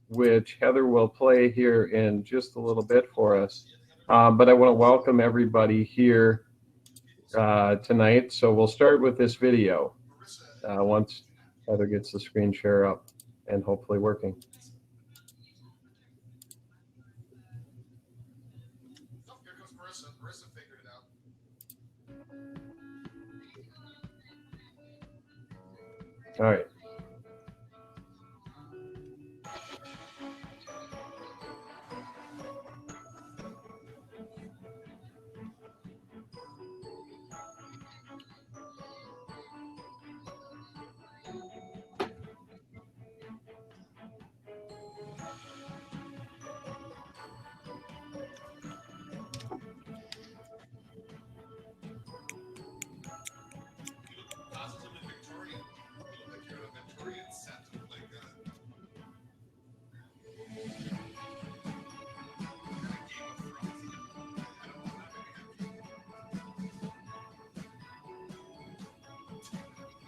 which Heather will play here in just a little bit for us. But I want to welcome everybody here tonight. So we'll start with this video once Heather gets the screen share up and hopefully working. Oh, here comes Marissa. Marissa figured it out. All right. Positively Victorian. You look like you're in a Victorian set. Like kind of Game of Thrones. I don't know. I'm watching that for you. I got that for you. I'll take care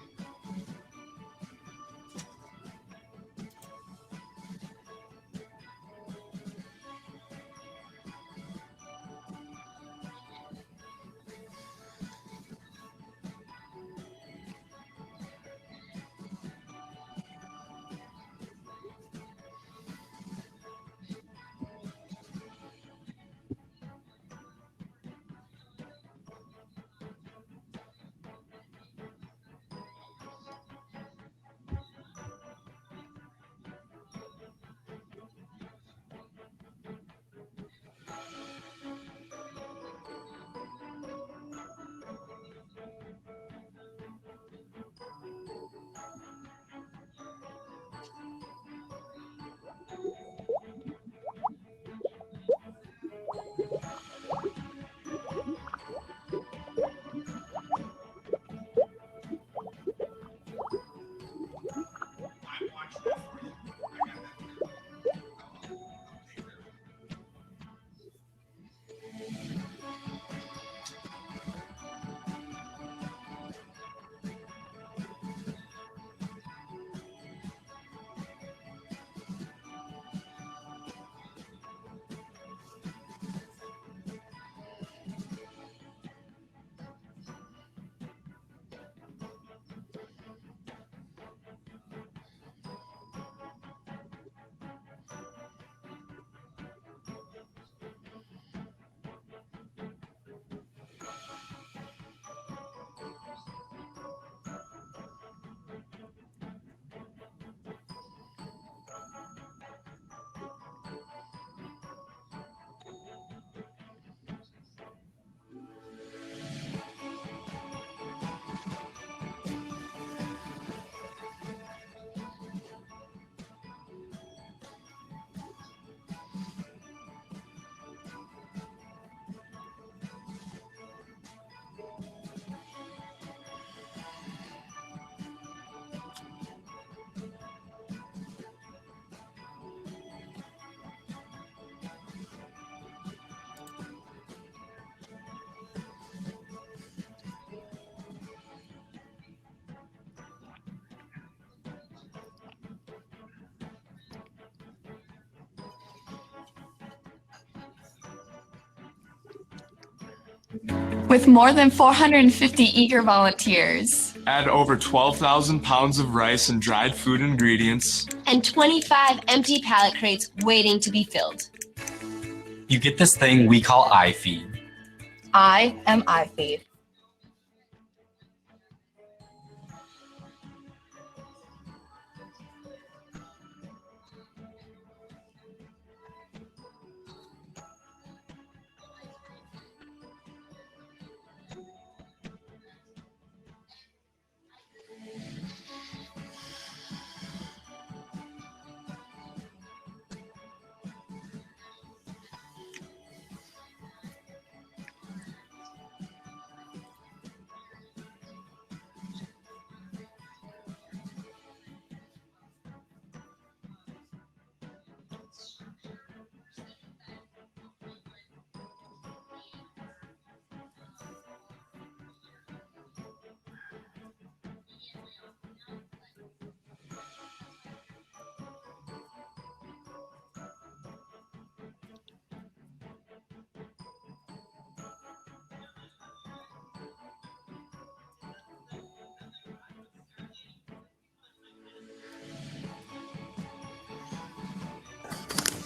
of it. With more than 450 eager volunteers Add over 12,000 pounds of rice and dried food ingredients. and 25 empty pallet crates waiting to be filled. You get this thing we call iFeed. I am iFeed.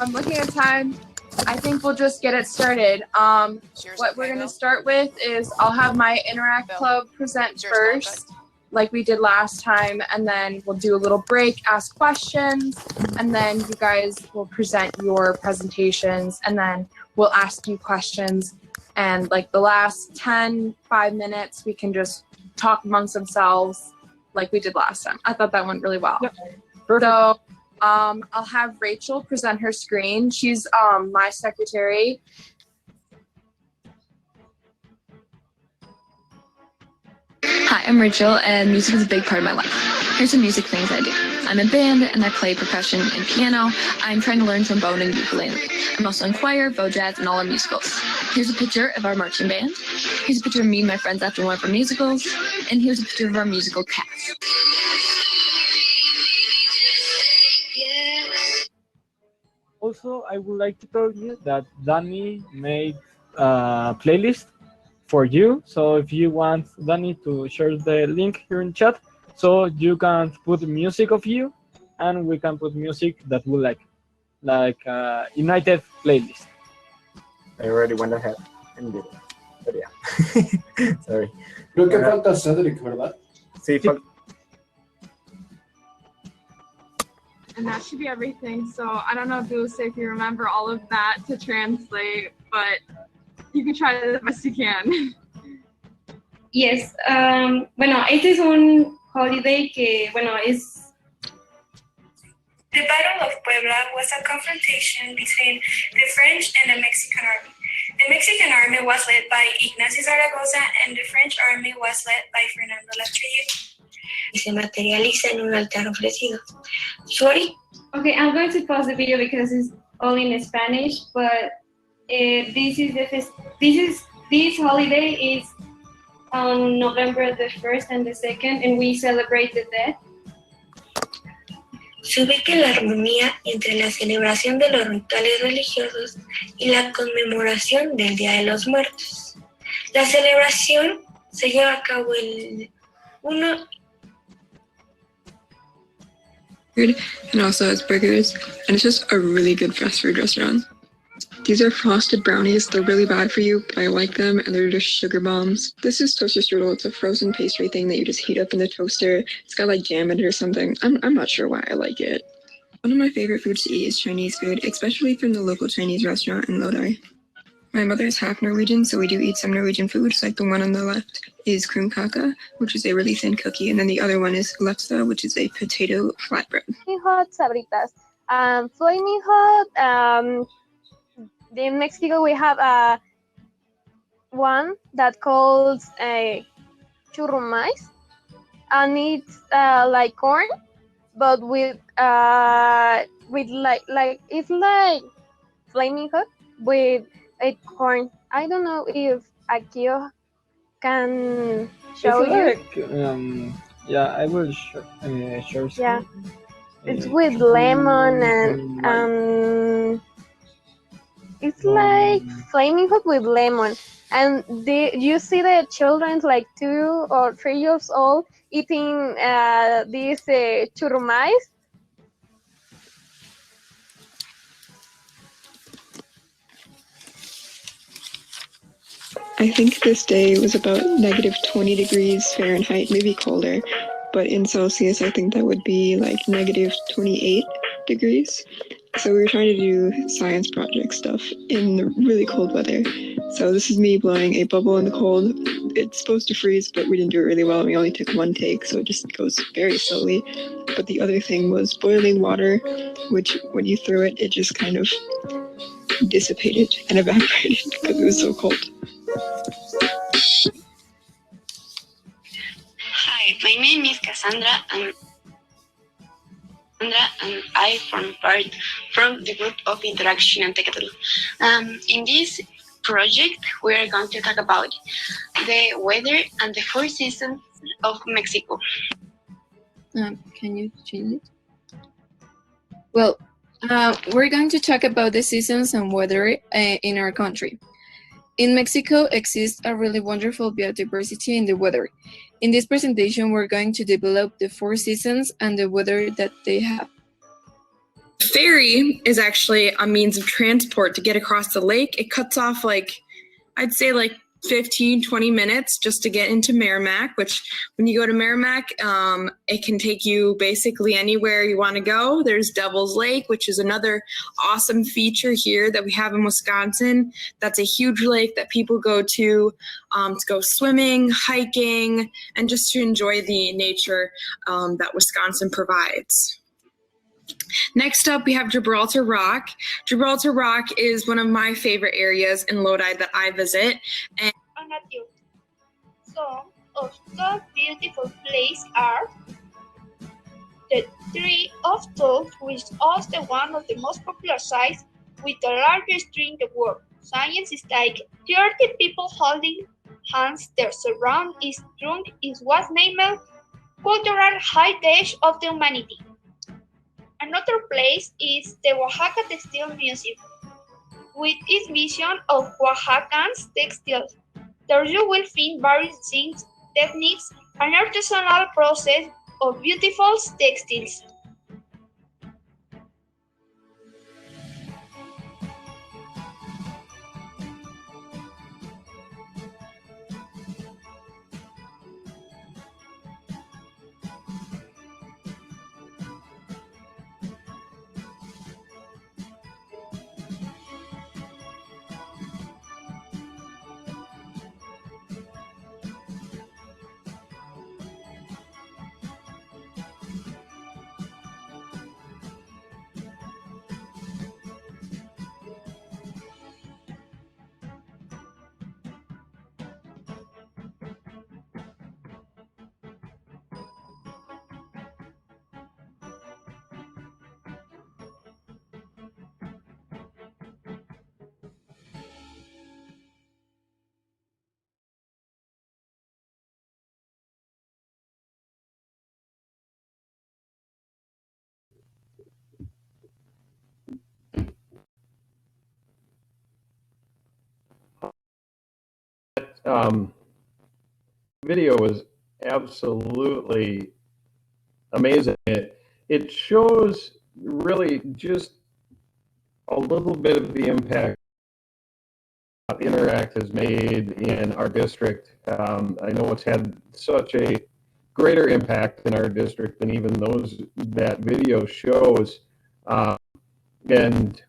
I'm looking at time. I think we'll just get it started. What we're going to start with is I'll have my Interact Club present first, like we did last time, and then we'll do a little break, ask questions, and then you guys will present your presentations, and then we'll ask you questions. And like the last 5 minutes, we can just talk amongst themselves like we did last time. I thought that went really well. Yep. Perfect. So I'll have Rachel present her screen. She's my secretary. Hi, I'm Rachel, and music is a big part of my life. Here's some music things I do. I'm in band, and I play percussion and piano. I'm trying to learn trombone and ukulele. I'm also in choir, bow jazz, and all our musicals. Here's a picture of our marching band. Here's a picture of me and my friends after one of our musicals. And here's a picture of our musical cast. Also, I would like to tell you that Danny made a playlist for you. So if you want Danny to share the link here in chat, so you can put music of you, and we can put music that we like United playlist. I already went ahead and did it. But yeah, sorry. Creo que falta Cedric, ¿verdad? Sí, And that should be everything. So I don't know, Dulce, if you remember all of that to translate, but you can try the best you can. Yes. Bueno, este es un holiday que, bueno, es... The Battle of Puebla was a confrontation between the French and the Mexican army. The Mexican army was led by Ignacio Zaragoza and the French army was led by Fernando Latrille. Y se materializa en un altar ofrecido. Sorry? Okay, I'm going to pause the video because it's all in Spanish, but this holiday is on November the 1st and the 2nd, and we celebrate the death. Se ubica la armonía entre la celebración de los rituales religiosos y la conmemoración del Día de los Muertos. La celebración se lleva a cabo el 1 and also has burgers, and it's just a really good fast food restaurant. These are frosted brownies. They're really bad for you, but I like them, and they're just sugar bombs. This is toaster strudel. It's a frozen pastry thing that you just heat up in the toaster. It's got like jam in it or something. I'm not sure why I like it. One of my favorite foods to eat is Chinese food, especially from the local Chinese restaurant in Lodi. My mother is half Norwegian, so we do eat some Norwegian foods, like the one on the left is krumkake, which is a really thin cookie, and then the other one is lefse, which is a potato flatbread. Hot sabritas. Flaming hot. In Mexico, we have one that calls churrumais, and it's like corn, but with like it's like flaming hot with a corn. I don't know if Akio can show you. Yeah, I will show. Yeah, it's with lemon and it's like flaming hot with lemon. And you see the children like 2 or 3 years old eating these churrumais. I think this day was about negative 20 degrees Fahrenheit, maybe colder, but in Celsius, I think that would be like negative 28 degrees. So we were trying to do science project stuff in the really cold weather. So this is me blowing a bubble in the cold. It's supposed to freeze, but we didn't do it really well. We only took 1 take, so it just goes very slowly. But the other thing was boiling water, which when you threw it, it just kind of dissipated and evaporated because it was so cold. Hi, my name is Cassandra, and I form part from the group of Interaction and Untitled. In this project, we are going to talk about the weather and the 4 seasons of Mexico. Can you change it? Well, we're going to talk about the seasons and weather in our country. In Mexico exists a really wonderful biodiversity in the weather. In this presentation, we're going to develop the 4 seasons and the weather that they have. Ferry is actually a means of transport to get across the lake. It cuts off I'd say 15, 20 minutes just to get into Merrimack, which when you go to Merrimack, it can take you basically anywhere you want to go. There's Devil's Lake, which is another awesome feature here that we have in Wisconsin. That's a huge lake that people go to go swimming, hiking, and just to enjoy the nature that Wisconsin provides. Next up, we have Gibraltar Rock. Gibraltar Rock is one of my favorite areas in Lodi that I visit. And Some of the beautiful places are the Tree of Thought, which is also one of the most popular sites with the largest tree in the world. Science is like 30 people holding hands. Their surround is trunk is what's named Cultural Heritage of the Humanity. Another place is the Oaxaca Textile Museum, with its vision of Oaxacan's textiles. There you will find various things, techniques, and artisanal process of beautiful textiles. Video was absolutely amazing. It shows really just a little bit of the impact Interact has made in our district. I know it's had such a greater impact in our district than even that video shows. And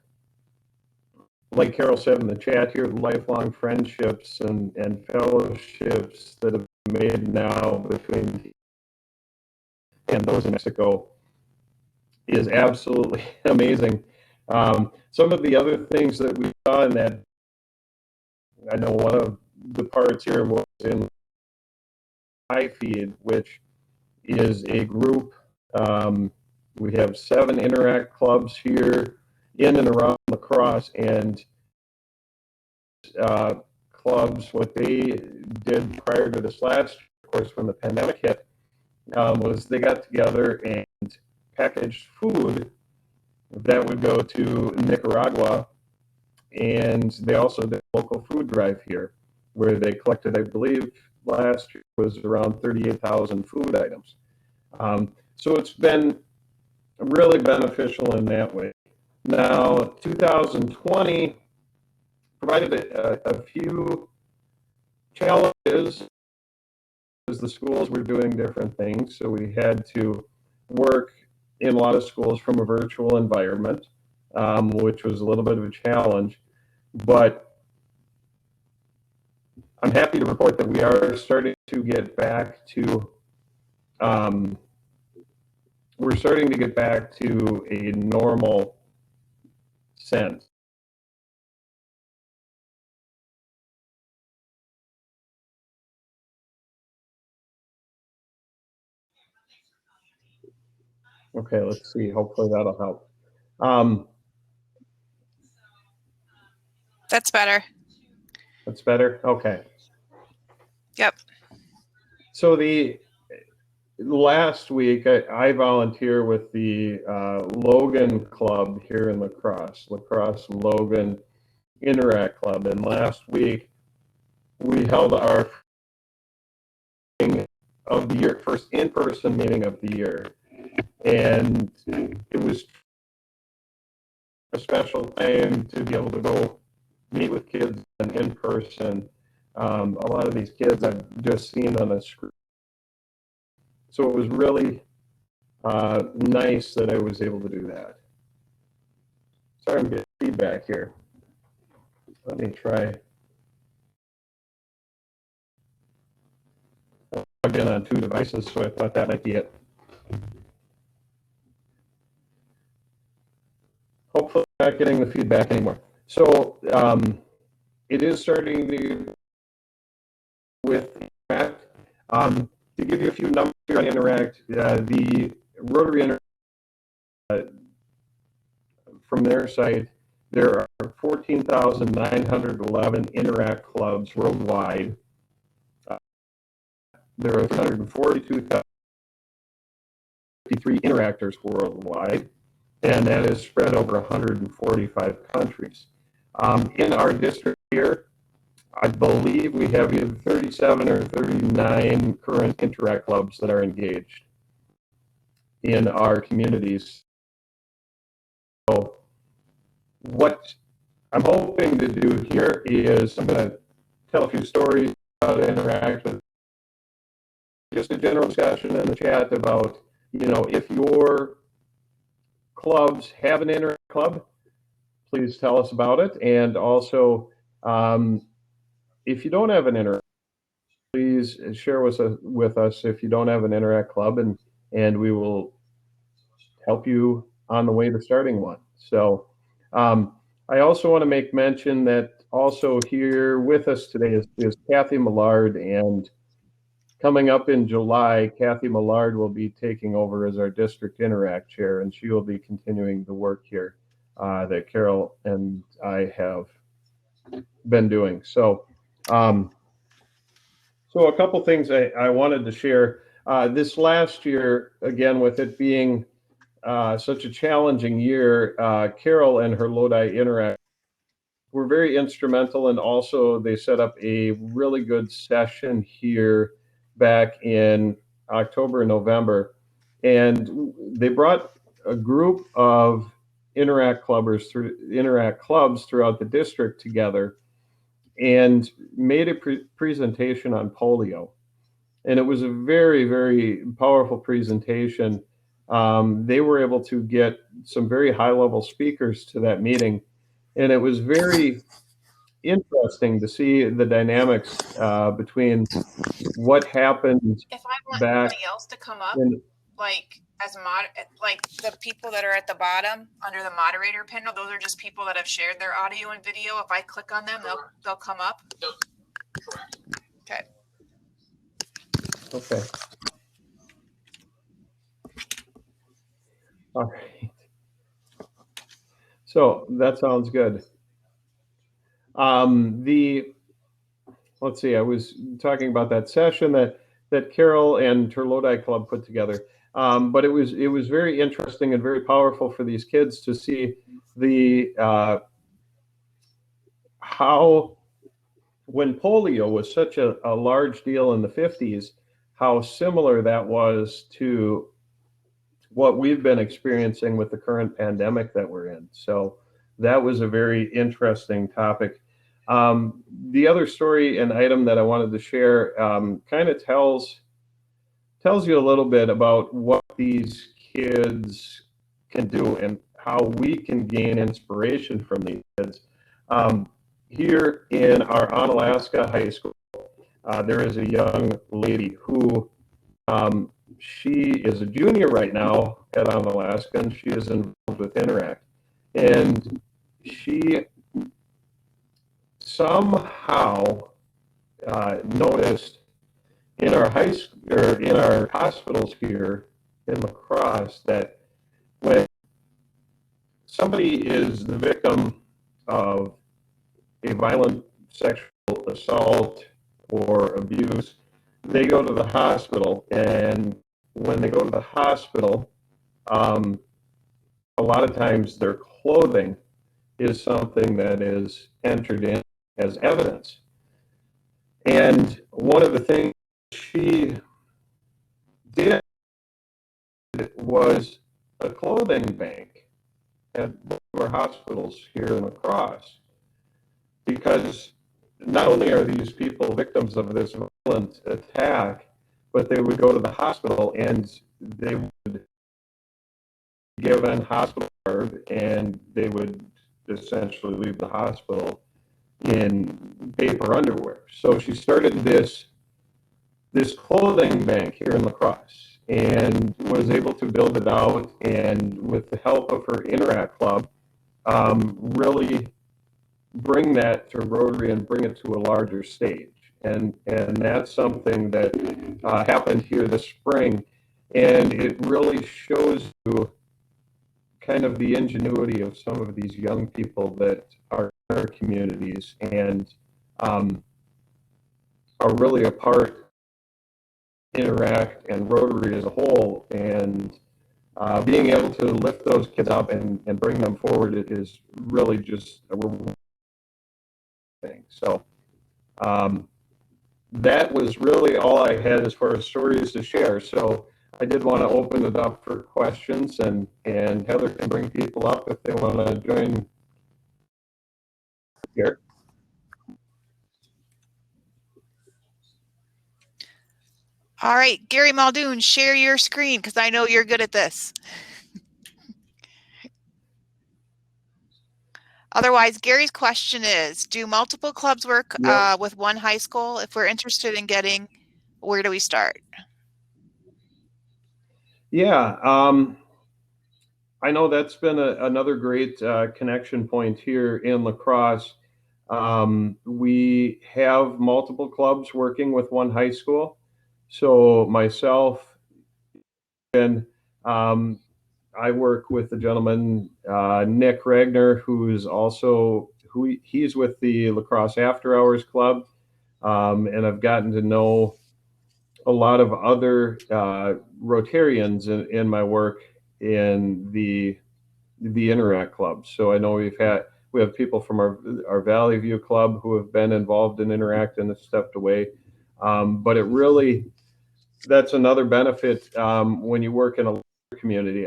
like Carol said in the chat here, lifelong friendships and fellowships that have been made now between and those in Mexico is absolutely amazing. Some of the other things that we saw in that, I know one of the parts here was in iFeed, which is a group. We have 7 Interact clubs here in and around La Crosse, and clubs, what they did prior to this last year, of course, when the pandemic hit, was they got together and packaged food that would go to Nicaragua, and they also did a local food drive here, where they collected, I believe, last year was around 38,000 food items. So it's been really beneficial in that way. Now, 2020 provided a few challenges as the schools were doing different things. So we had to work in a lot of schools from a virtual environment, which was a little bit of a challenge. But I'm happy to report that we are starting to get back to a normal sense. Okay, let's see. Hopefully that'll help. That's better. That's better? Okay. Yep. So the last week, I volunteer with the Logan Club here in La Crosse Logan Interact Club. And last week, we held our meeting of the year, first in-person meeting of the year. And it was a special time to be able to go meet with kids and in person. A lot of these kids I've just seen on a screen. So it was really nice that I was able to do that. Sorry, I'm getting feedback here. Let me try. I plugged in on 2 devices, so I thought that might be it. Hopefully I'm not getting the feedback anymore. So it is starting to with Interact. To give you a few numbers here on Interact, the Rotary from their site, there are 14,911 Interact clubs worldwide. There are 342,053 interactors worldwide, and that is spread over 145 countries. In our district here, I believe we have either 37 or 39 current Interact clubs that are engaged in our communities. So what I'm hoping to do here is I'm going to tell a few stories about Interact, just a general discussion in the chat about, you know, if your clubs have an Interact club, please tell us about it. And also, if you don't have an Interact, please share with us if you don't have an Interact club, and we will help you on the way to starting one. So I also want to make mention that also here with us today is Kathy Millard, and coming up in July, Kathy Millard will be taking over as our district Interact chair, and she will be continuing the work here that Carol and I have been doing. So so a couple things I wanted to share. This last year, again, with it being such a challenging year, Carol and her Lodi Interact were very instrumental, and also they set up a really good session here back in October and November. And they brought a group of Interact clubs throughout the district together and made a presentation on polio. And it was a very, very powerful presentation. They were able to get some very high-level speakers to that meeting, and it was very interesting to see the dynamics between what happened If I want back somebody else to come up, in, like like the people that are at the bottom under the moderator panel, those are just people that have shared their audio and video. If I click on them, they'll come up. Okay. Okay. All right. So that sounds good. Let's see, I was talking about that session that Carol and her Lodi Club put together. But it was very interesting and very powerful for these kids to see the how, when polio was such a large deal in the 50s, how similar that was to what we've been experiencing with the current pandemic that we're in. So that was a very interesting topic. The other story and item that I wanted to share kind of tells you a little bit about what these kids can do and how we can gain inspiration from these kids. Here in our Onalaska High School, there is a young lady who she is a junior right now at Onalaska, and she is involved with Interact. And she somehow noticed in our in our hospitals here in La Crosse that when somebody is the victim of a violent sexual assault or abuse, they go to the hospital, and when they go to the hospital, a lot of times their clothing is something that is entered in as evidence. And one of the things she did was a clothing bank at both of our hospitals here in La Crosse, because not only are these people victims of this violent attack, but they would go to the hospital and they would give an hospital card, and they would essentially leave the hospital in paper underwear. So she started this clothing bank here in La Crosse and was able to build it out, and with the help of her Interact Club, really bring that to Rotary and bring it to a larger stage. And that's something that happened here this spring, and it really shows you kind of the ingenuity of some of these young people that are in our communities and are really a part Interact and Rotary as a whole, and being able to lift those kids up and bring them forward is really just a rewarding thing. So that was really all I had as far as stories to share. So I did want to open it up for questions, and Heather can bring people up if they want to join here. All right, Gary Muldoon, share your screen because I know you're good at this. Otherwise, Gary's question is, do multiple clubs work with one high school? If we're interested in getting, where do we start? Yeah, I know that's been another great connection point here in La Crosse. We have multiple clubs working with one high school. So myself and I work with the gentleman, Nick Regner, he's with the La Crosse After Hours Club. And I've gotten to know a lot of other Rotarians in my work in the Interact Club. So I know we have people from our Valley View Club who have been involved in Interact and have stepped away. But it really, that's another benefit when you work in a community.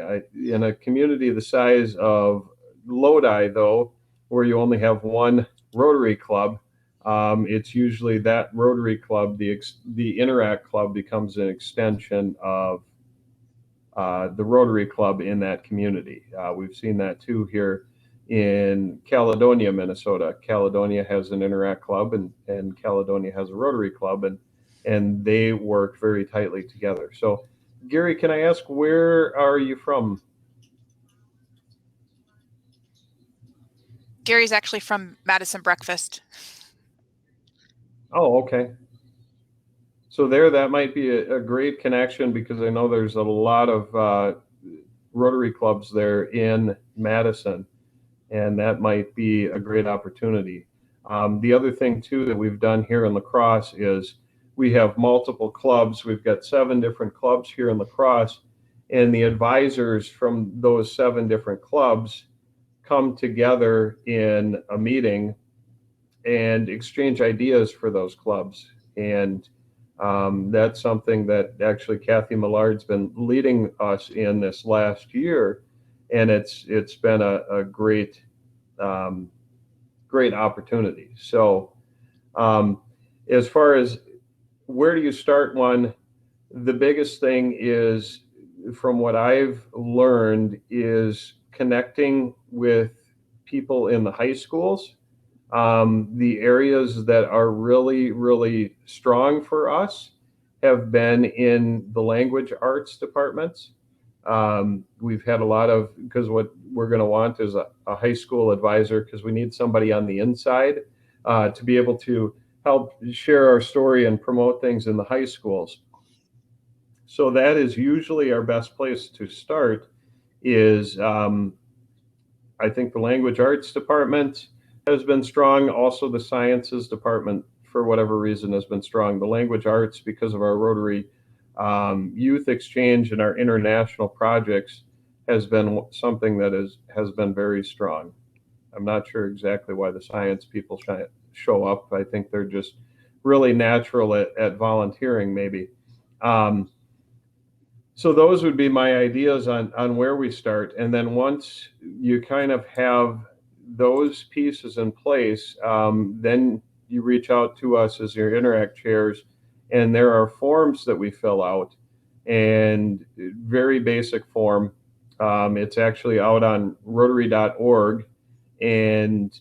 In a community the size of Lodi, though, where you only have one Rotary Club, it's usually that Rotary Club, the Interact Club becomes an extension of the Rotary Club in that community. We've seen that too here in Caledonia, Minnesota. Caledonia has an Interact Club, and Caledonia has a Rotary Club, and they work very tightly together. So, Gary, can I ask, where are you from? Gary's actually from Madison Breakfast. Oh, okay. So that might be a great connection, because I know there's a lot of Rotary clubs there in Madison, and that might be a great opportunity. The other thing too that we've done here in La Crosse is we have multiple clubs. We've got 7 different clubs here in La Crosse, and the advisors from those 7 different clubs come together in a meeting and exchange ideas for those clubs. And that's something that actually Kathy Millard's been leading us in this last year, and it's been a great great opportunity. So as far as where do you start one, the biggest thing is, from what I've learned, is connecting with people in the high schools. The areas that are really, really strong for us have been in the language arts departments. We've had a lot of, because what we're going to want is a high school advisor, because we need somebody on the inside to be able to help share our story and promote things in the high schools. So that is usually our best place to start, is I think the language arts department has been strong. Also the sciences department, for whatever reason, has been strong. The language arts, because of our Rotary youth exchange and our international projects, has been something that has been very strong. I'm not sure exactly why the science people show up. I think they're just really natural at volunteering, maybe. So those would be my ideas on where we start. And then once you kind of have those pieces in place, then you reach out to us as your Interact chairs, and there are forms that we fill out, and very basic form. It's actually out on Rotary.org, and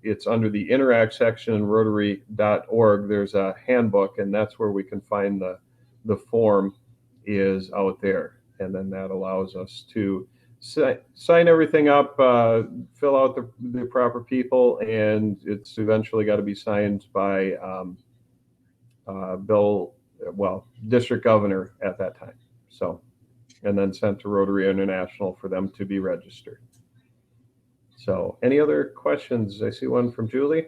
it's under the Interact section in Rotary.org. There's a handbook, and that's where we can find the form is out there. And then that allows us to sign everything up, fill out the proper people, and it's eventually got to be signed by district governor at that time. So, and then sent to Rotary International for them to be registered. So, any other questions? I see one from Julie.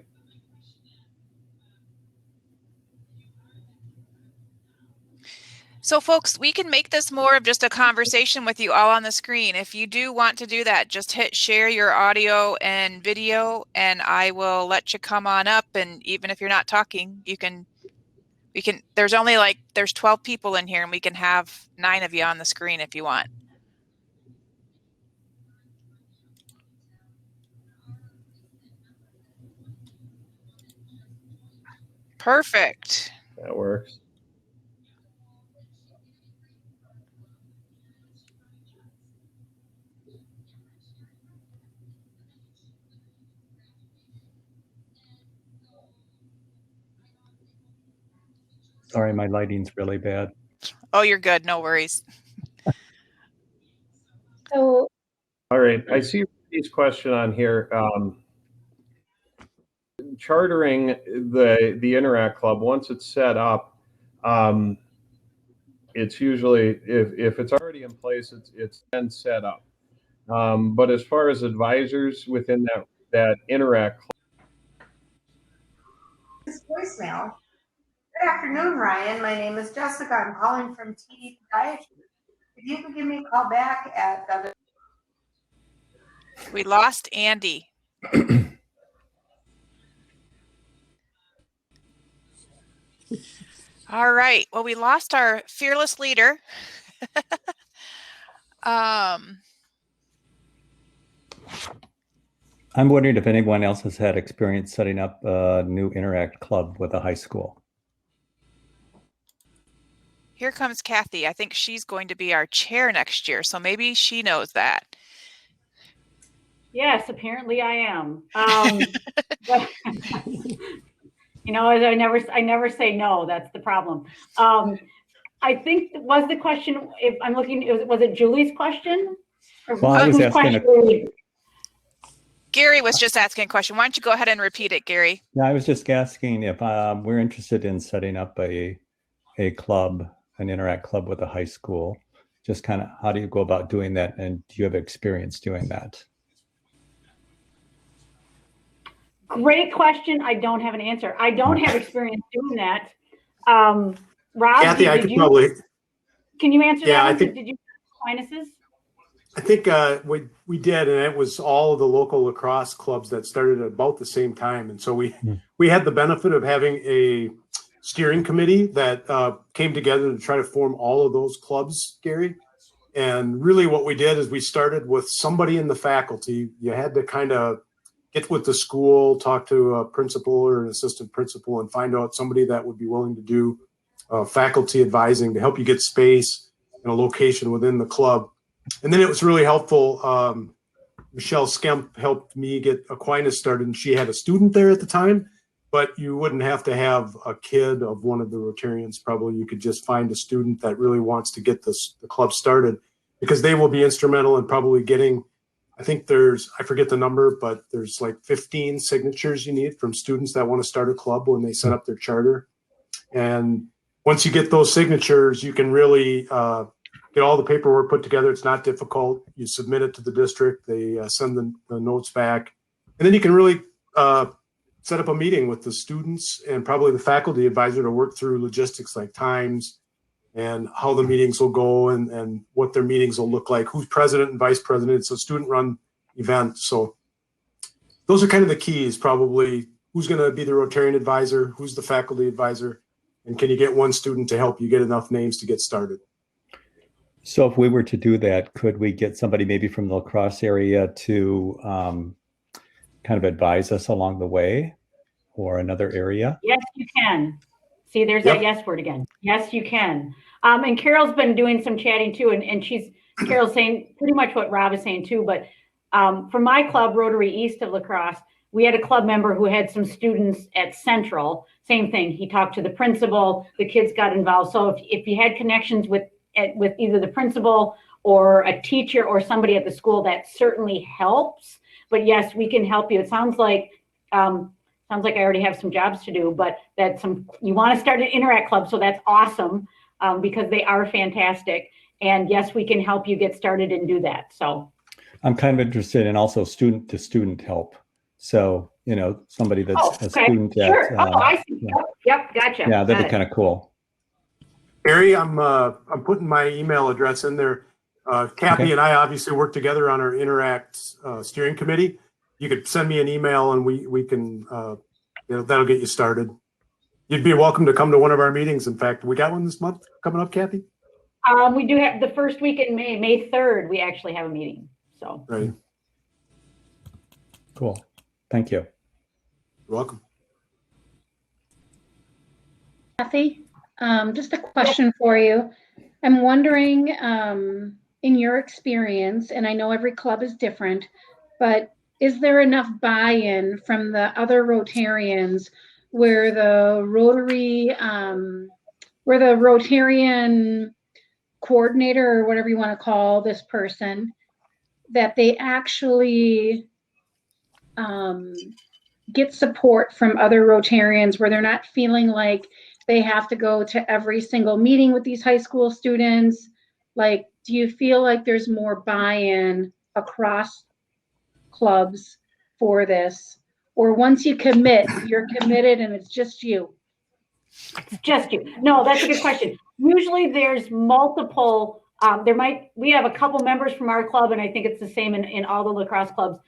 So folks, we can make this more of just a conversation with you all on the screen. If you do want to do that, just hit share your audio and video, and I will let you come on up. And even if you're not talking, we can, there's 12 people in here, and we can have 9 of you on the screen if you want. Perfect. That works. Sorry, my lighting's really bad. Oh, you're good. No worries. So, all right, I see Rudy's question on here. Chartering the Interact Club, once it's set up, it's usually, if it's already in place, it's then set up. But as far as advisors within that Interact Club. This voicemail. Good afternoon, Ryan. My name is Jessica. I'm calling from TD Podiatry. If you could give me a call back at We lost Andy. All right. Well, we lost our fearless leader. I'm wondering if anyone else has had experience setting up a new Interact club with a high school. Here comes Kathy. I think she's going to be our chair next year, so maybe she knows that. Yes, apparently I am. But, you know, I never say no. That's the problem. I think was the question. If I'm looking, was it Julie's question? Or well, I was asking. Gary was just asking a question. Why don't you go ahead and repeat it, Gary? Yeah, I was just asking if we're interested in setting up a club, an Interact club with a high school. Just kind of, how do you go about doing that, and do you have experience doing that? Great question. I don't have an answer. I don't have experience doing that. Rob, Kathy, I could probably. Can you answer yeah, that? I think. Did you minuses? I think we did, and it was all of the local lacrosse clubs that started at about the same time, and so we had the benefit of having a steering committee that came together to try to form all of those clubs, Gary. And really, what we did is we started with somebody in the faculty. You had to kind of get with the school, talk to a principal or an assistant principal, and find out somebody that would be willing to do faculty advising to help you get space and a location within the club. And then it was really helpful. Michelle Skemp helped me get Aquinas started, and she had a student there at the time, but you wouldn't have to have a kid of one of the Rotarians. Probably you could just find a student that really wants to get the club started, because they will be instrumental in probably getting, I think I forget the number, but there's like 15 signatures you need from students that want to start a club when they set up their charter. And once you get those signatures, you can really get all the paperwork put together. It's not difficult. You submit it to the district. They send the notes back. And then you can really set up a meeting with the students and probably the faculty advisor to work through logistics like times and how the meetings will go and what their meetings will look like, who's president and vice president. It's a student-run event. So those are kind of the keys, probably. Who's going to be the Rotarian advisor? Who's the faculty advisor? And can you get one student to help you get enough names to get started? So if we were to do that, could we get somebody maybe from the lacrosse area to kind of advise us along the way, or another area? Yes, you can. See, there's that yes word again. Yes, you can. And Carol's been doing some chatting too, and Carol's saying pretty much what Rob is saying too, but for my club, Rotary East of Lacrosse, we had a club member who had some students at Central. Same thing. He talked to the principal, the kids got involved. So if you had connections with either the principal or a teacher or somebody at the school, that certainly helps. But yes, we can help you. It sounds like I already have some jobs to do, but you want to start an Interact Club, so that's awesome because they are fantastic. And yes, we can help you get started and do that. So I'm kind of interested in also student to student help. So, somebody that's a student. Sure. I see. Yep, gotcha. Yeah, that'd be kind of cool. Barry, I'm putting my email address in there. Kathy and I obviously work together on our Interact steering committee. You could send me an email and we can, that'll get you started. You'd be welcome to come to one of our meetings. In fact, we got one this month coming up, Kathy? We do have the first week in May 3rd, we actually have a meeting. So. Right. Cool. Thank you. You're welcome. Kathy, just a question for you. I'm wondering, in your experience, and I know every club is different, but is there enough buy-in from the other Rotarians where the Rotarian coordinator, or whatever you want to call this person, that they actually get support from other Rotarians, where they're not feeling like they have to go to every single meeting with these high school students? Like, do you feel like there's more buy-in across clubs for this? Or once you commit, you're committed and it's just you? It's just you. No, that's a good question. Usually there's multiple, we have a couple members from our club, and I think it's the same in all the lacrosse clubs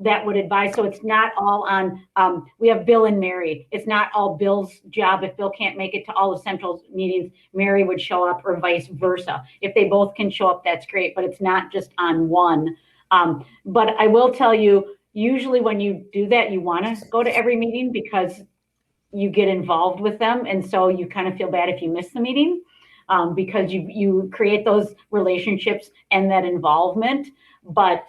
that would advise. So it's not all on, we have Bill and Mary. It's not all Bill's job. If Bill can't make it to all of Central's meetings, Mary would show up, or vice versa. If they both can show up, that's great, but it's not just on one. But I will tell you, usually when you do that, you want to go to every meeting because you get involved with them. And so you kind of feel bad if you miss the meeting because you create those relationships and that involvement. But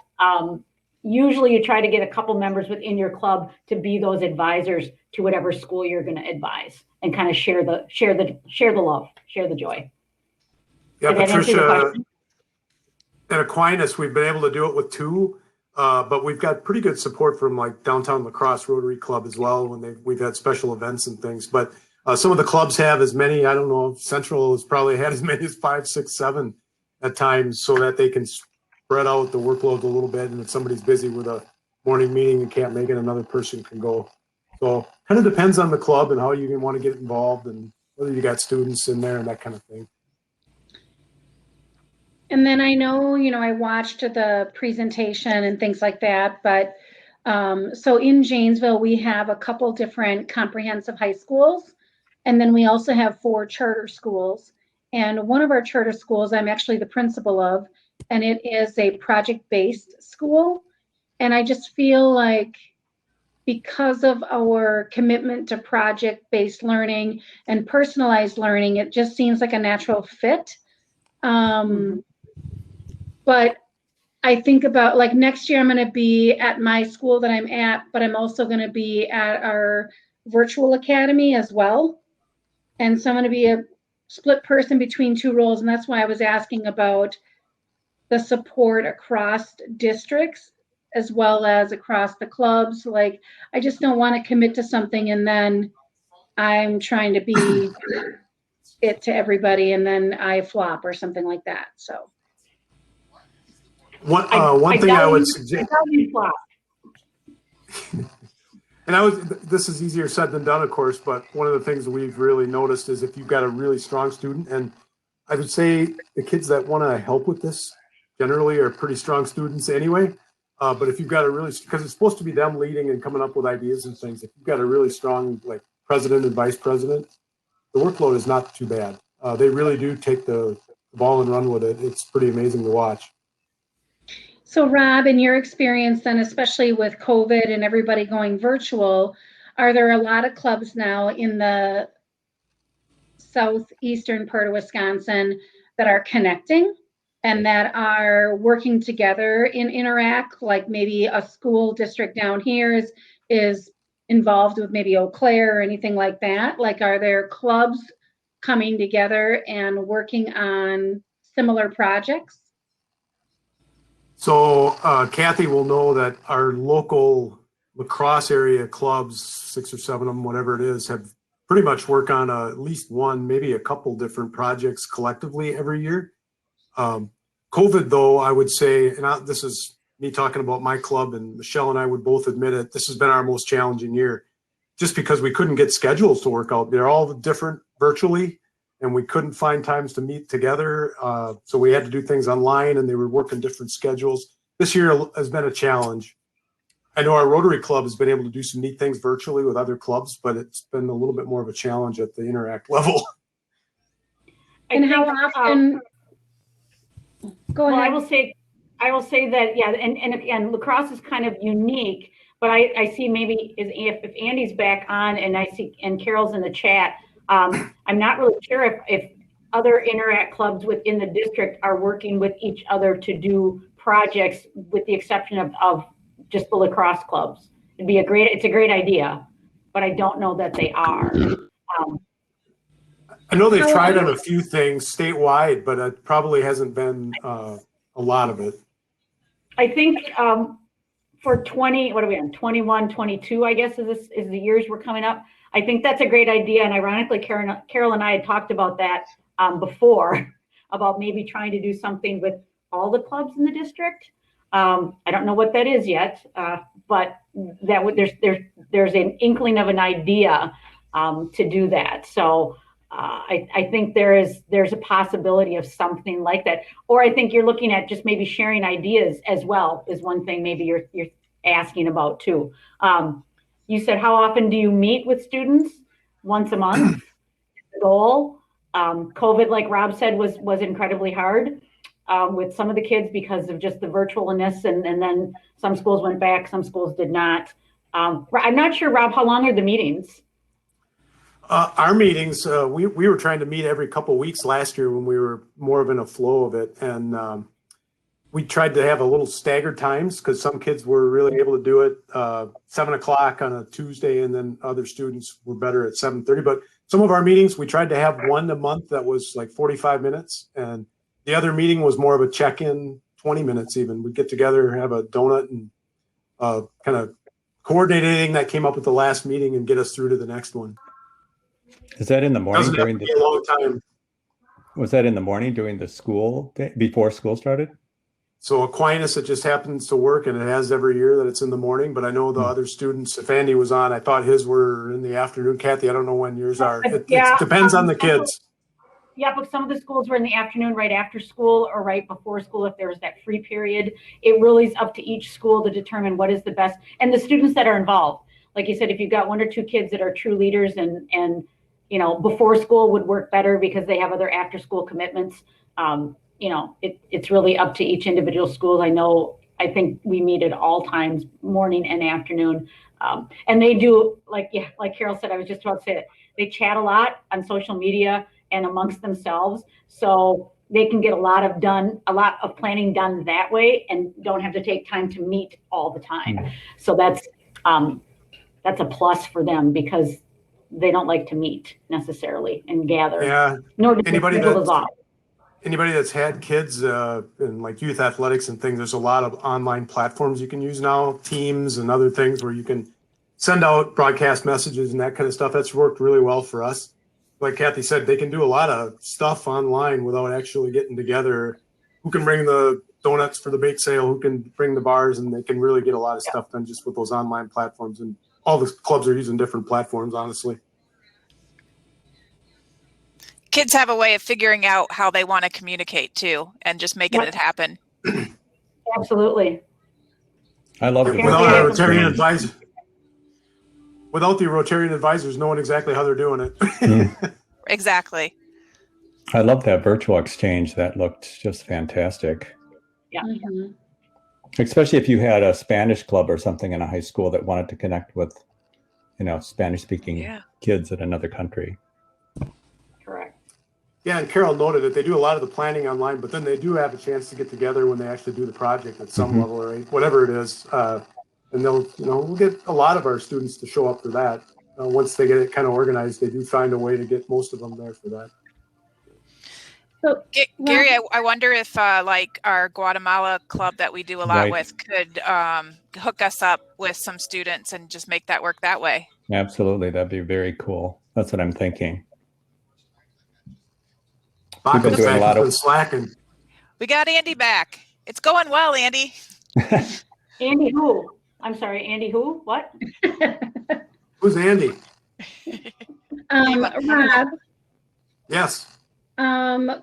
usually you try to get a couple members within your club to be those advisors to whatever school you're going to advise, and kind of share the love, share the joy. Yeah, Patricia, at Aquinas, we've been able to do it with 2, but we've got pretty good support from like Downtown Lacrosse Rotary Club as well when we've had special events and things. But some of the clubs have as many, I don't know, Central has probably had as many as 5, 6, 7 at times, so that they can spread out the workload a little bit. And if somebody's busy with a morning meeting and can't make it, another person can go. So kind of depends on the club and how you want to get involved and whether you got students in there and that kind of thing. And then I know, I watched the presentation and things like that, but so in Janesville, we have a couple different comprehensive high schools, and then we also have 4 charter schools. And one of our charter schools, I'm actually the principal of, and it is a project-based school. And I just feel like because of our commitment to project-based learning and personalized learning, it just seems like a natural fit. But I think about, like, next year I'm going to be at my school that I'm at, but I'm also going to be at our virtual academy as well. And so I'm going to be a split person between 2 roles. And that's why I was asking about the support across districts as well as across the clubs. Like, I just don't want to commit to something and then I'm trying to be it to everybody and then I flop or something like that. So. One thing I would suggest, and this is easier said than done, of course, but one of the things we've really noticed is if you've got a really strong student, and I would say the kids that want to help with this generally are pretty strong students anyway. But if you've got because it's supposed to be them leading and coming up with ideas and things, if you've got a really strong, like, president and vice president, the workload is not too bad. They really do take the the ball and run with it. It's pretty amazing to watch. So Rob, in your experience then, especially with COVID and everybody going virtual, are there a lot of clubs now in the southeastern part of Wisconsin that are connecting and that are working together in Interact? Like maybe a school district down here is involved with maybe Eau Claire or anything like that? Like, are there clubs coming together and working on similar projects? So Kathy will know that our local lacrosse area clubs, 6 or 7 of them, whatever it is, have pretty much work on at least one, maybe a couple different projects collectively every year. COVID, though, I would say, and this is me talking about my club, and Michelle and I would both admit it, this has been our most challenging year, just because we couldn't get schedules to work out. They're all different virtually, and we couldn't find times to meet together. So we had to do things online, and they were working different schedules. This year has been a challenge. I know our Rotary Club has been able to do some neat things virtually with other clubs, but it's been a little bit more of a challenge at the Interact level. And how often? Go ahead. Well, I will say that, yeah, and again, lacrosse is kind of unique, but I see maybe if Andy's back on and I see, and Carol's in the chat, I'm not really sure if other Interact clubs within the district are working with each other to do projects, with the exception of just the lacrosse clubs. It's a great idea, but I don't know that they are. I know they've tried on a few things statewide, but it probably hasn't been a lot of it. I think for 20, what are we on, 21, 22, I guess is the years we're coming up. I think that's a great idea. And ironically, Carol and I had talked about that before, about maybe trying to do something with all the clubs in the district. I don't know what that is yet, but there's an inkling of an idea to do that. So I think there's a possibility of something like that. Or I think you're looking at just maybe sharing ideas as well is one thing maybe you're asking about too. You said, how often do you meet with students? Once a month. The goal. COVID, like Rob said, was incredibly hard with some of the kids because of just the virtualness, and then some schools went back, some schools did not. I'm not sure, Rob, how long are the meetings? Our meetings, we were trying to meet every couple of weeks last year when we were more of in a flow of it. And we tried to have a little staggered times because some kids were really able to do it 7 o'clock on a Tuesday, and then other students were better at 7:30. But some of our meetings, we tried to have one a month that was like 45 minutes. And the other meeting was more of a check-in, 20 minutes even. We'd get together, have a donut, and kind of coordinate anything that came up at the last meeting and get us through to the next one. Is that in the morning during the a long time? Was that in the morning during the school day, before school started? So Aquinas, it just happens to work, and it has every year that it's in the morning. But I know the other students, if Andy was on, I thought his were in the afternoon. Kathy, I don't know when yours are. It depends on the kids. Yeah, but some of the schools were in the afternoon, right after school or right before school, if there was that free period. It really is up to each school to determine what is the best, and the students that are involved. Like you said, if you've got 1 or 2 kids that are true leaders and you know, before school would work better because they have other after school commitments. You know, it's really up to each individual school. I think we meet at all times, morning and afternoon. And they do, like Carol said, I was just about to say it. They chat a lot on social media and amongst themselves. So they can get a lot of planning done that way and don't have to take time to meet all the time. So that's a plus for them because they don't like to meet necessarily and gather. Yeah. Nor do anybody that's had kids in like youth athletics and things, there's a lot of online platforms you can use now, Teams and other things where you can send out broadcast messages and that kind of stuff. That's worked really well for us. Like Kathy said, they can do a lot of stuff online without actually getting together. Who can bring the donuts for the bake sale? Who can bring the bars? And they can really get a lot of stuff done just with those online platforms. And all the clubs are using different platforms, honestly. Kids have a way of figuring out how they want to communicate too, and just making it happen. Absolutely. I love it. Without a Rotarian advisor. Without the Rotarian advisors knowing exactly how they're doing it. Exactly. I love that virtual exchange. That looked just fantastic. Yeah. Mhm. Especially if you had a Spanish club or something in a high school that wanted to connect with, Spanish speaking Yeah. kids in another country. Correct. Yeah, and Carol noted that they do a lot of the planning online, but then they do have a chance to get together when they actually do the project at some level, or whatever it is. And they'll, we'll get a lot of our students to show up for that. Once they get it kind of organized, they do find a way to get most of them there for that. So, Gary, I wonder if like our Guatemala club that we do a lot Right. with could hook us up with some students and just make that work that way. Absolutely. That'd be very cool. That's what I'm thinking. We've been doing a lot of slacking. We got Andy back. It's going well, Andy. Andy who? I'm sorry, Andy who? What? Who's Andy? Rob, Yes.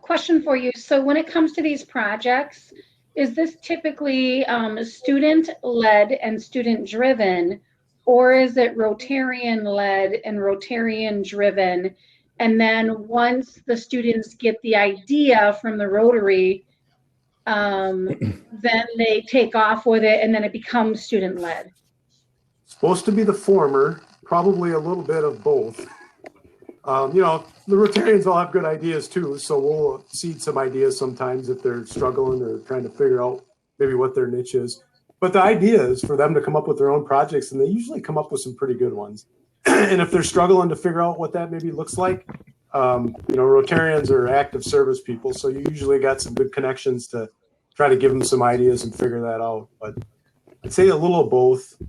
question for you. So when it comes to these projects, is this typically student-led and student-driven, or is it Rotarian-led and Rotarian-driven? And then once the students get the idea from the Rotary, then they take off with it and then it becomes student-led. Supposed to be the former, probably a little bit of both. The Rotarians all have good ideas too, so we'll seed some ideas sometimes if they're struggling or trying to figure out maybe what their niche is. But the idea is for them to come up with their own projects, and they usually come up with some pretty good ones. And if they're struggling to figure out what that maybe looks like, Rotarians are active service people, so you usually got some good connections to try to give them some ideas and figure that out. But I'd say a little of both.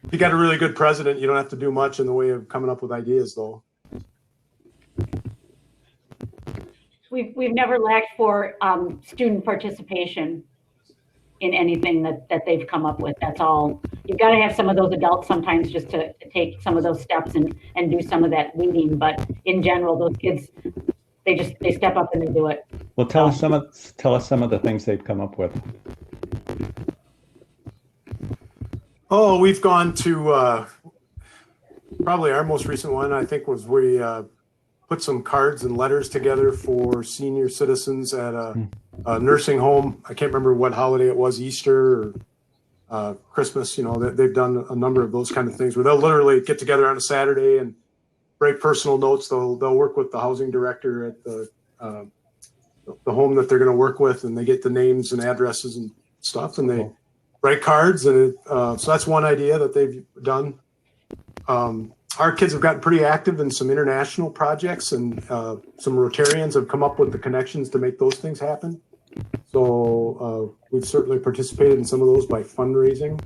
If you got a really good president, you don't have to do much in the way of coming up with ideas, though. We've never lacked for student participation in anything that they've come up with. That's all. You've got to have some of those adults sometimes just to take some of those steps and do some of that leading. But in general, those kids, they step up and they do it. Well, tell us some of the things they've come up with. Oh, we've gone to probably our most recent one, I think, was we put some cards and letters together for senior citizens at a nursing home. I can't remember what holiday it was, Easter or Christmas. They've done a number of those kind of things where they'll literally get together on a Saturday and write personal notes. They'll work with the housing director at the home that they're going to work with, and they get the names and addresses and stuff, and they write cards. And so that's one idea that they've done. Our kids have gotten pretty active in some international projects, and some Rotarians have come up with the connections to make those things happen. So we've certainly participated in some of those by fundraising.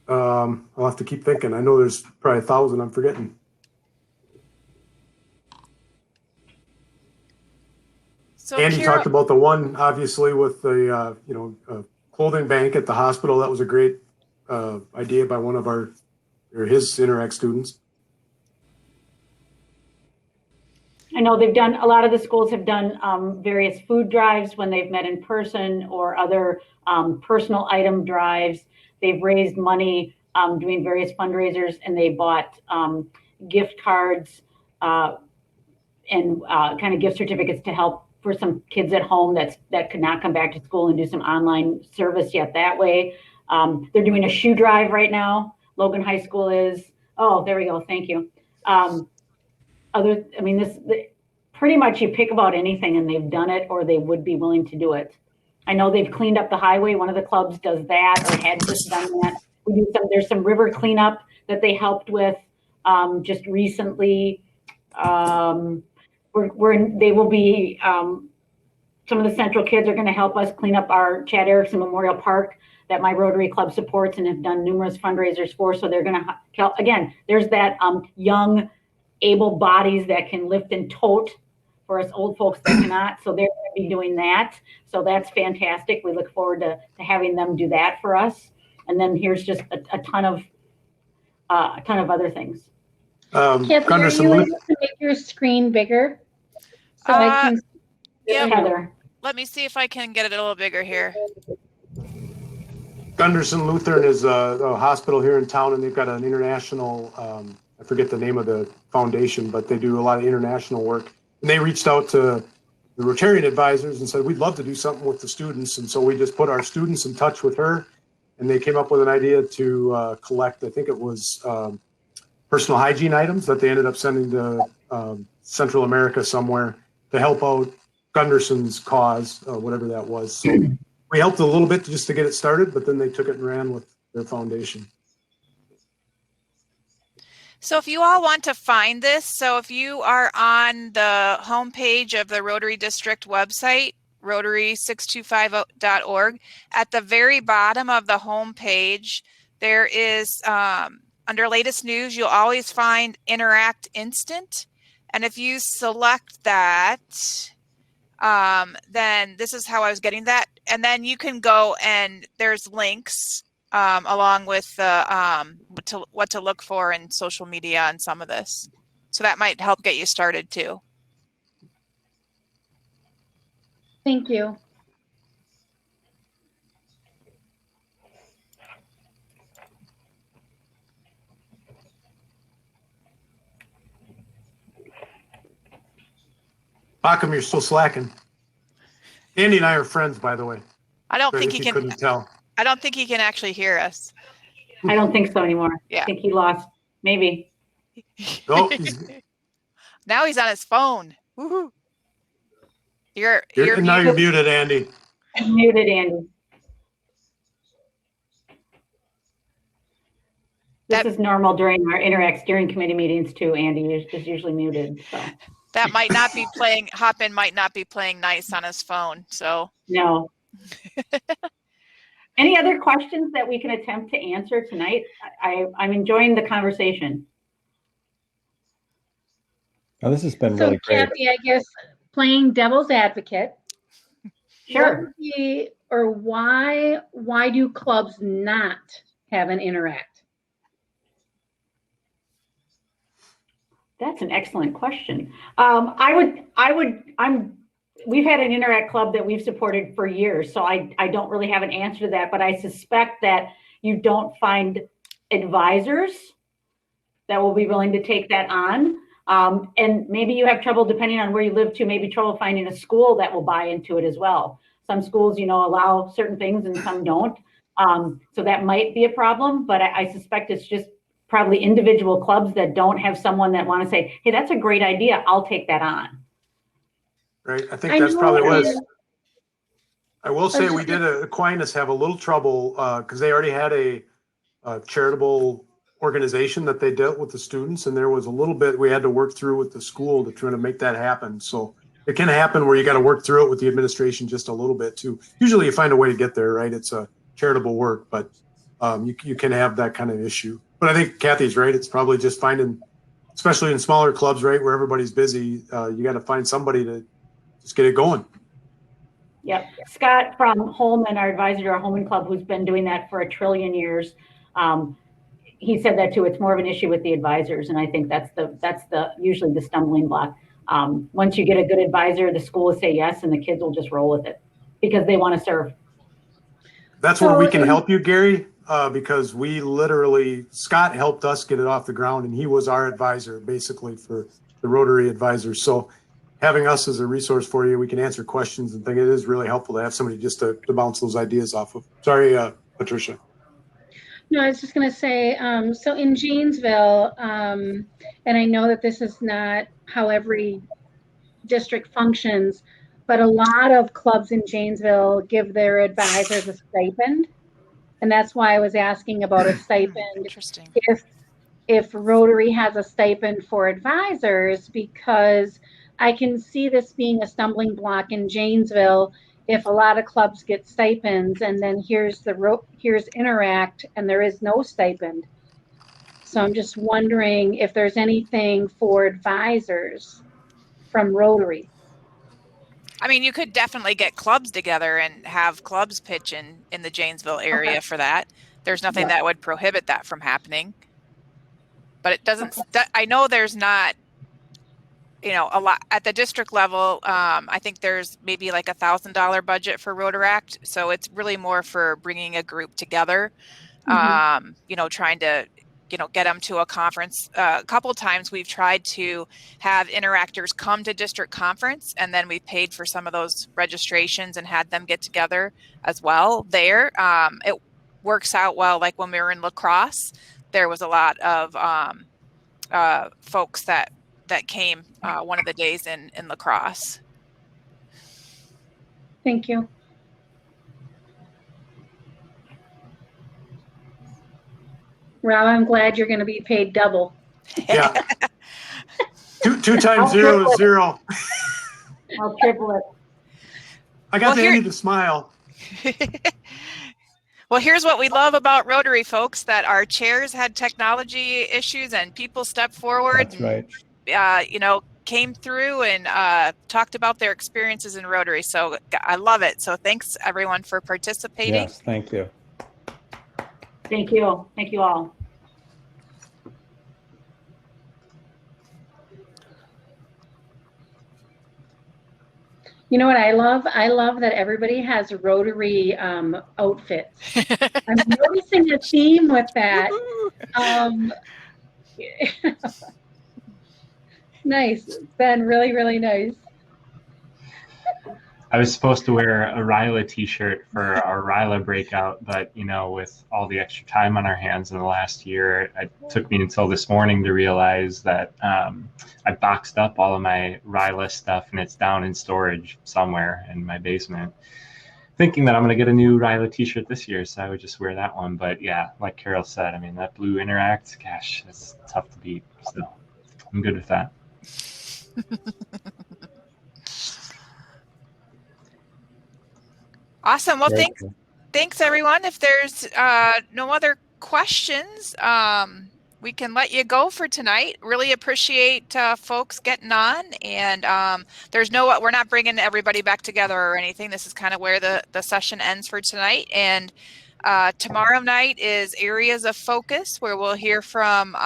I'll have to keep thinking. I know there's probably 1,000 I'm forgetting. So Andy talked about the one, obviously, with the clothing bank at the hospital. That was a great idea by one of his Interact students. I know they've done, a lot of the schools have done various food drives when they've met in person, or other personal item drives. They've raised money doing various fundraisers, and they bought gift cards and kind of gift certificates to help for some kids at home that could not come back to school and do some online service yet that way. They're doing a shoe drive right now. Logan High School is. Oh, there we go. Thank you. Pretty much you pick about anything and they've done it, or they would be willing to do it. I know they've cleaned up the highway. One of the clubs does that, or had just done that. There's some river cleanup that they helped with just recently. They will be, some of the Central kids are going to help us clean up our Chad Erickson Memorial Park that my Rotary Club supports and have done numerous fundraisers for. So they're going to, again, there's that young, able bodies that can lift and tote for us old folks that cannot. So they're going to be doing that. So that's fantastic. We look forward to having them do that for us. And then here's just a ton of other things. Kathy, are you able to make your screen bigger? So I can Heather. Let me see if I can get it a little bigger here. Gunderson Lutheran is a hospital here in town, and they've got an international, I forget the name of the foundation, but they do a lot of international work. And they reached out to the Rotarian advisors and said, we'd love to do something with the students. And so we just put our students in touch with her, and they came up with an idea to collect, I think it was personal hygiene items that they ended up sending to Central America somewhere to help out Gunderson's cause, whatever that was. So we helped a little bit just to get it started, but then they took it and ran with their foundation. So if you all want to find this, so if you are on the homepage of the Rotary District website, rotary625.org, at the very bottom of the homepage, there is, under latest news, you'll always find Interact Instant. And if you select that, then this is how I was getting that. And then you can go and there's links along with what to look for in social media and some of this. So that might help get you started too. Thank you. Bacham, you're still slacking. Andy and I are friends, by the way. I don't think he you can. Couldn't tell. I don't think he can actually hear us. I don't think so anymore. Yeah. I think he lost. Maybe. Oh, now he's on his phone. Woohoo! You're now you're muted, Andy. Muted, Andy. This is normal during our Interact Steering Committee meetings too. Andy is usually muted. So that might not be playing. Hopin might not be playing nice on his phone. So no. Any other questions that we can attempt to answer tonight? I'm enjoying the conversation. Oh, this has been So really great. Kathy, I guess playing devil's advocate. Sure. Why do clubs not have an Interact? That's an excellent question. We've had an Interact club that we've supported for years, so I don't really have an answer to that, but I suspect that you don't find advisors that will be willing to take that on. And maybe you have trouble, depending on where you live too, maybe trouble finding a school that will buy into it as well. Some schools, allow certain things and some don't. So that might be a problem, but I suspect it's just probably individual clubs that don't have someone that want to say, hey, that's a great idea, I'll take that on. Right. I think that's probably what it is. I will say we did Aquinas have a little trouble because they already had a charitable organization that they dealt with the students, and there was a little bit we had to work through with the school to try to make that happen. So it can happen where you got to work through it with the administration just a little bit too. Usually you find a way to get there, right? It's a charitable work, but you can have that kind of issue. But I think Kathy's right. It's probably just finding, especially in smaller clubs, right, where everybody's busy, you got to find somebody to just get it going. Yep. Scott from Holman, our advisor to our Holman Club, who's been doing that for 1 trillion years, he said that too. It's more of an issue with the advisors, and I think that's usually the stumbling block. Once you get a good advisor, the school will say yes, and the kids will just roll with it because they want to serve. That's where we can help you, Gary, because Scott helped us get it off the ground, and he was our advisor basically for the Rotary advisors. So having us as a resource for you, we can answer questions and think it is really helpful to have somebody just to bounce those ideas off of. Sorry, Patricia. No, I was just going to say, so in Janesville, and I know that this is not how every district functions, but a lot of clubs in Janesville give their advisors a stipend. And that's why I was asking about a stipend. Interesting. If Rotary has a stipend for advisors, because I can see this being a stumbling block in Janesville if a lot of clubs get stipends and then here's Interact and there is no stipend. So I'm just wondering if there's anything for advisors from Rotary. I mean, you could definitely get clubs together and have clubs pitch in the Janesville area for that. There's nothing that would prohibit that from happening. But it doesn't, I know there's not, a lot at the district level. I think there's maybe like $1,000 budget for Rotaract. So it's really more for bringing a group together, trying to get them to a conference. A couple times we've tried to have interactors come to district conference, and then we paid for some of those registrations and had them get together as well there. It works out well. Like when we were in La Crosse, there was a lot of folks that came one of the days in La Crosse. Thank you. Rob, I'm glad you're going to be paid double. Yeah. two times zero is zero. I'll triple it. I got Andy to smile. Well, here's what we love about Rotary, folks, that our chairs had technology issues and people stepped forward. That's right. Came through and talked about their experiences in Rotary. So I love it. So thanks everyone for participating. Yes, thank you. Thank you. Thank you all. You know what I love? I love that everybody has Rotary outfits. I'm noticing a theme with that. Nice. It's been really, really nice. I was supposed to wear a Ryla t-shirt for our Ryla breakout, but with all the extra time on our hands in the last year, it took me until this morning to realize that I boxed up all of my Ryla stuff and it's down in storage somewhere in my basement. Thinking that I'm going to get a new Ryla t-shirt this year, so I would just wear that one. But yeah, like Carol said, I mean, that blue Interact, gosh, that's tough to beat. So I'm good with that. Awesome. Well, thanks everyone. If there's no other questions, we can let you go for tonight. Really appreciate folks getting on, and we're not bringing everybody back together or anything. This is kind of where the session ends for tonight. And tomorrow night is Areas of Focus, where we'll hear from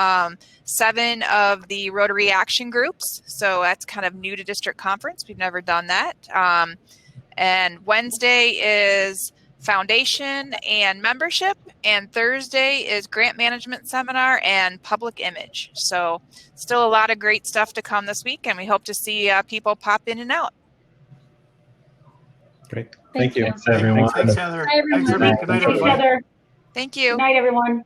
7 of the Rotary Action Groups. So that's kind of new to district conference. We've never done that. And Wednesday is Foundation and Membership, and Thursday is Grant Management Seminar and Public Image. So still a lot of great stuff to come this week, and we hope to see people pop in and out. Great. Thank you. Thanks, everyone. Thanks, Heather. Hi, everyone. Thanks, everyone. Good night, Thanks, everybody. Heather. Thank you. Good night, everyone.